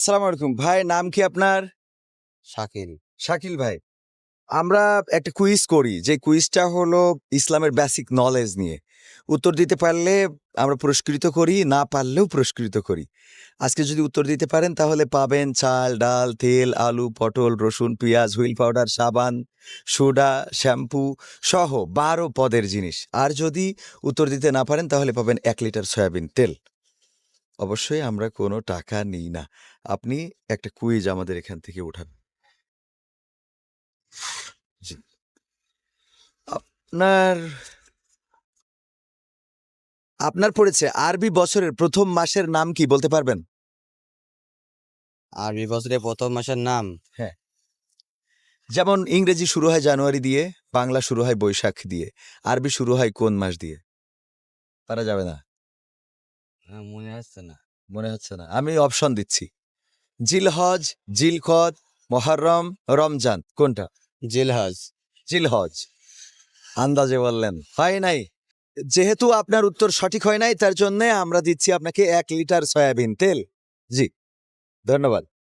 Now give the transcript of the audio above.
আসসালামু আলাইকুম ভাই, নাম কি আপনার? শাকিল। শাকিল ভাই, আমরা একটা কুইজ করি, যে কুইজটা হলো ইসলামের বেসিক নলেজ নিয়ে। উত্তর দিতে পারলে আমরা পুরস্কৃত করি, না পারলেও পুরস্কৃত করি। আজকে যদি উত্তর দিতে পারেন তাহলে পাবেন চাল, ডাল, তেল, আলু, পটল, রসুন, পেঁয়াজ, হুইল পাউডার, সাবান, সোডা, শ্যাম্পু সহ 12 পদের জিনিস। আর যদি উত্তর দিতে না পারেন তাহলে পাবেন 1 লিটার সয়াবিন তেল। অবশ্যই আমরা কোনো টাকা নিই না। আপনি একটা কুইজ আমাদের এখান থেকে উঠান। জি। আপনার আপনার পড়েছে আরবি বছরের প্রথম মাসের নাম কি বলতে পারবেন? আরবি বছরের প্রথম মাসের নাম হ্যাঁ, যেমন ইংরেজি শুরু হয় জানুয়ারি দিয়ে, বাংলা শুরু হয় বৈশাখ দিয়ে, আরবি শুরু হয় কোন মাস দিয়ে? পারা যাবে না, মনে আসছে না। মনে হচ্ছে না। আমি অপশন দিচ্ছি: জিলহজ, জিলকদ, মহররম, রমজান। কোনটা? জিলহজ। জিলহজ। আন্দাজে বললেন, হয় নাই। যেহেতু আপনার উত্তর সঠিক হয় নাই, তার জন্য আমরা দিচ্ছি আপনাকে 1 লিটার সয়াবিন তেল। জি, ধন্যবাদ।